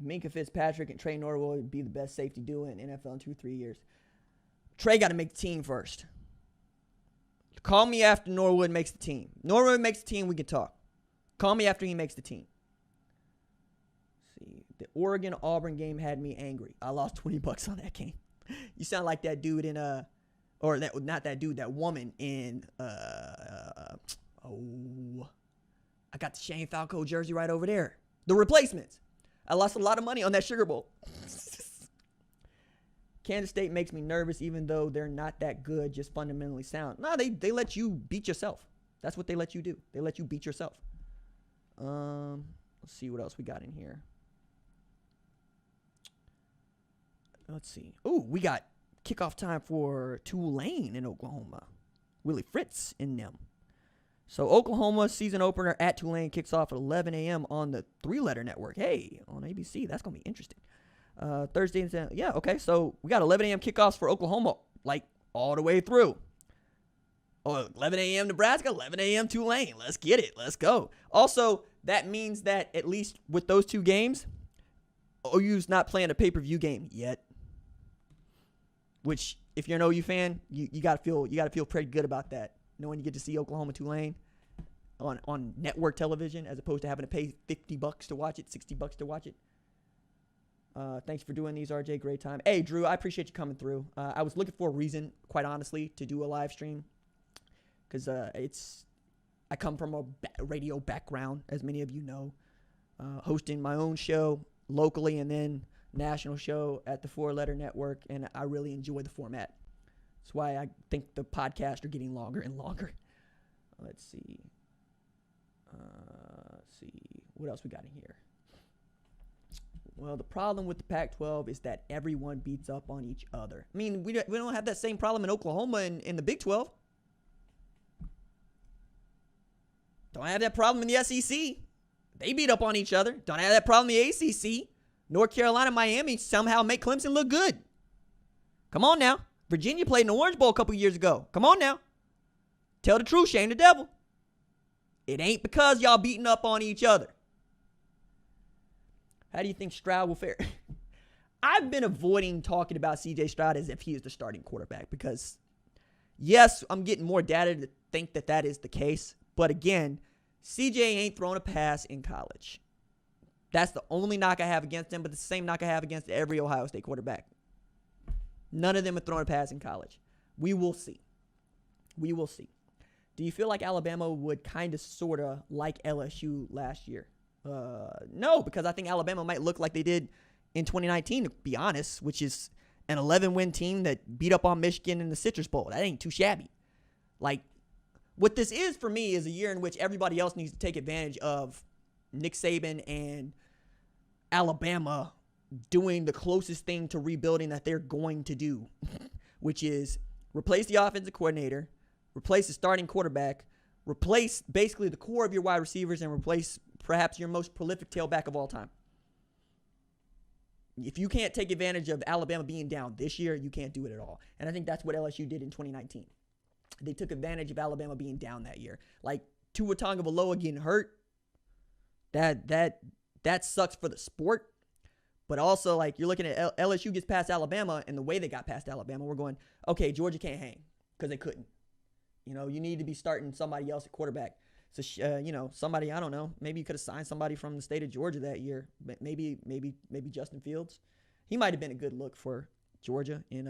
Minka Fitzpatrick and Trey Norwood would be the best safety duo in NFL in 2-3 years. Trey got to make the team first. Call me after Norwood makes the team. Norwood makes the team, we can talk. Call me after he makes the team. See, the Oregon-Auburn game had me angry. I lost $20 on that game. You sound like that dude in or that not that dude, that woman in I got the Shane Falco jersey right over there. The Replacements. I lost a lot of money on that Sugar Bowl. Kansas State makes me nervous, even though they're not that good, just fundamentally sound. No, they let you beat yourself. That's what they let you do. They let you beat yourself. Let's see what else we got in here. Let's see. Oh, we got kickoff time for Tulane in Oklahoma. Willie Fritz in them. So Oklahoma season opener at Tulane kicks off at 11 a.m. on the 3-letter network. Hey, on ABC. That's going to be interesting. Thursday. Yeah, okay. So we got 11 a.m. kickoffs for Oklahoma, like all the way through. Oh, 11 a.m. Nebraska, 11 a.m. Tulane. Let's get it. Let's go. Also, that means that at least with those two games, OU's not playing a pay-per-view game yet. Which, if you're an OU fan, you gotta feel pretty good about that, knowing you get to see Oklahoma Tulane on network television as opposed to having to pay $50 to watch it, $60 to watch it. Thanks for doing these, RJ. Great time. Hey, Drew, I appreciate you coming through. I was looking for a reason, quite honestly, to do a live stream because I come from a radio background, as many of you know, hosting my own show locally and then national show at the 4-letter network, and I really enjoy the format. That's why I think the podcasts are getting longer and longer. Let's see. What else we got in here? Well, the problem with the Pac-12 is that everyone beats up on each other. I mean, we don't have that same problem in Oklahoma and in the Big 12. Don't have that problem in the SEC. They beat up on each other. Don't have that problem in the ACC. North Carolina, Miami somehow make Clemson look good. Come on now. Virginia played in the Orange Bowl a couple years ago. Come on now. Tell the truth, shame the devil. It ain't because y'all beating up on each other. How do you think Stroud will fare? I've been avoiding talking about C.J. Stroud as if he is the starting quarterback because, yes, I'm getting more data to think that that is the case. But again, C.J. ain't thrown a pass in college. That's the only knock I have against him, but the same knock I have against every Ohio State quarterback. None of them have thrown a pass in college. We will see. We will see. Do you feel like Alabama would kind of, sort of like LSU last year? No, because I think Alabama might look like they did in 2019, to be honest, which is an 11-win team that beat up on Michigan in the Citrus Bowl. That ain't too shabby. Like, what this is for me is a year in which everybody else needs to take advantage of Nick Saban and Alabama doing the closest thing to rebuilding that they're going to do, which is replace the offensive coordinator, replace the starting quarterback, replace basically the core of your wide receivers, and replace perhaps your most prolific tailback of all time. If you can't take advantage of Alabama being down this year, you can't do it at all. And I think that's what LSU did in 2019. They took advantage of Alabama being down that year. Like Tua Tagovailoa getting hurt, that sucks for the sport. But also, like, you're looking at LSU gets past Alabama, and the way they got past Alabama, we're going, okay, Georgia can't hang because they couldn't. You know, you need to be starting somebody else at quarterback. So, somebody, I don't know, maybe you could have signed somebody from the state of Georgia that year. Maybe Justin Fields. He might have been a good look for Georgia in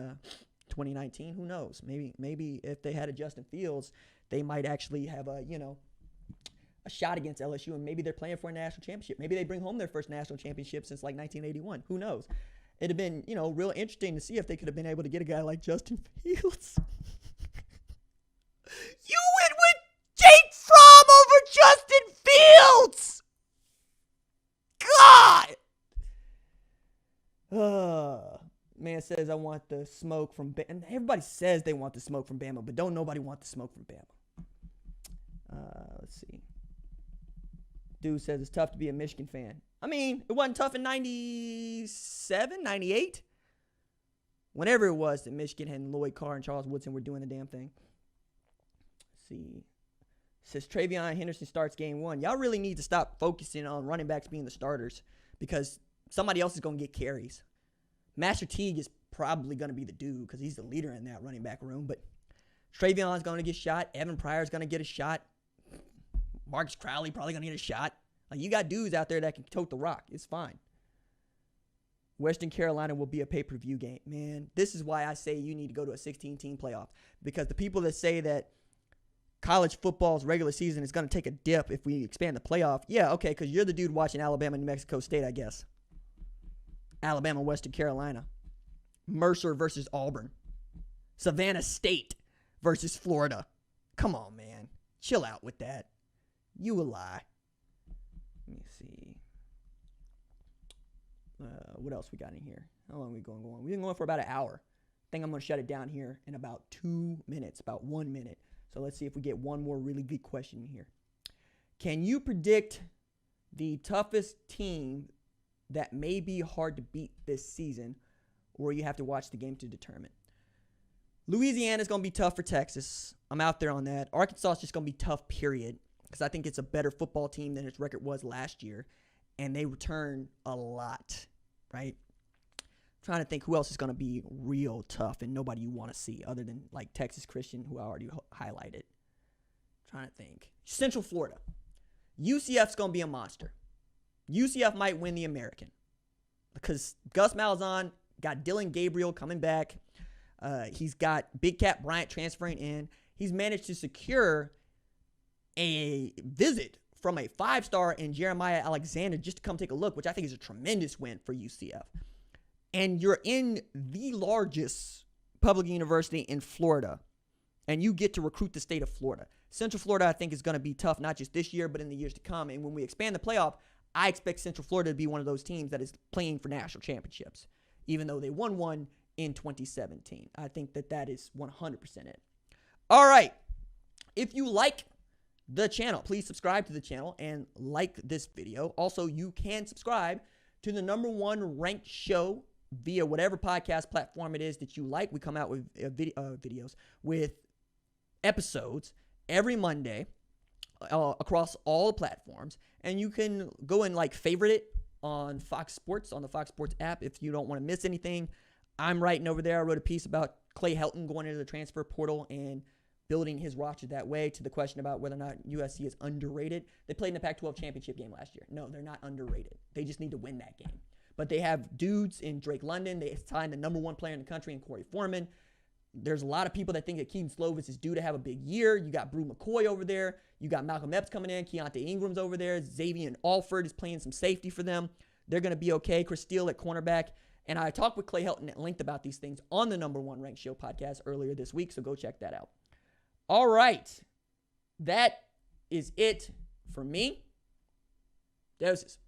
2019. Who knows? Maybe if they had a Justin Fields, they might actually have a shot against LSU, and maybe they're playing for a national championship. Maybe they bring home their first national championship since like 1981. Who knows? It'd have been, real interesting to see if they could have been able to get a guy like Justin Fields. You went with Jake Fromm over Justin Fields! God! Man says I want the smoke from Bama. And everybody says they want the smoke from Bama, but don't nobody want the smoke from Bama. Let's see. Dude says it's tough to be a Michigan fan. I mean, it wasn't tough in 97, 98. Whenever it was that Michigan had Lloyd Carr and Charles Woodson were doing the damn thing. Let's see. Says Travion Henderson starts game 1. Y'all really need to stop focusing on running backs being the starters because somebody else is going to get carries. Master Teague is probably going to be the dude because he's the leader in that running back room. But Trayvon's going to get shot. Evan Pryor's going to get a shot. Marcus Crowley probably going to get a shot. Like, you got dudes out there that can tote the rock. It's fine. Western Carolina will be a pay-per-view game. Man, this is why I say you need to go to a 16-team playoff. Because the people that say that college football's regular season is going to take a dip if we expand the playoff, yeah, okay, because you're the dude watching Alabama, New Mexico State, I guess. Alabama, Western Carolina. Mercer versus Auburn. Savannah State versus Florida. Come on, man. Chill out with that. You a lie. Let me see. What else we got in here? How long are we going? We've been going for about an hour. I think I'm going to shut it down here in about 2 minutes, about 1 minute. So let's see if we get one more really good question in here. Can you predict the toughest team that may be hard to beat this season, or you have to watch the game to determine? Louisiana's going to be tough for Texas. I'm out there on that. Arkansas is just going to be tough, period, because I think it's a better football team than its record was last year, and they return a lot, right? I'm trying to think who else is going to be real tough and nobody you want to see other than like Texas Christian, who I already highlighted. Trying to think. Central Florida. UCF's going to be a monster. UCF might win the American because Gus Malzahn got Dylan Gabriel coming back. He's got Big Cat Bryant transferring in. He's managed to secure a visit from a 5-star in Jeremiah Alexander just to come take a look, which I think is a tremendous win for UCF. And you're in the largest public university in Florida, and you get to recruit the state of Florida. Central Florida, I think, is going to be tough, not just this year, but in the years to come. And when we expand the playoff, I expect Central Florida to be one of those teams that is playing for national championships, even though they won one in 2017. I think that is 100% it. All right. If you like the channel, please subscribe to the channel and like this video. Also, you can subscribe to the #1 ranked show via whatever podcast platform it is that you like. We come out with videos with episodes every Monday across all the platforms, and you can go and like favorite it on Fox Sports, on the Fox Sports app if you don't want to miss anything. I'm writing over there. I wrote a piece about Clay Helton going into the transfer portal and building his roster that way, to the question about whether or not USC is underrated. They played in the Pac-12 championship game last year. No, they're not underrated. They just need to win that game. But they have dudes in Drake London. They signed the #1 player in the country in Corey Foreman. There's a lot of people that think that Keaton Slovis is due to have a big year. You got Brew McCoy over there. You got Malcolm Epps coming in. Keontae Ingram's over there. Xavier Alford is playing some safety for them. They're going to be okay. Chris Steele at cornerback. And I talked with Clay Helton at length about these things on the #1 ranked show podcast earlier this week, so go check that out. All right. That is it for me. Deuces.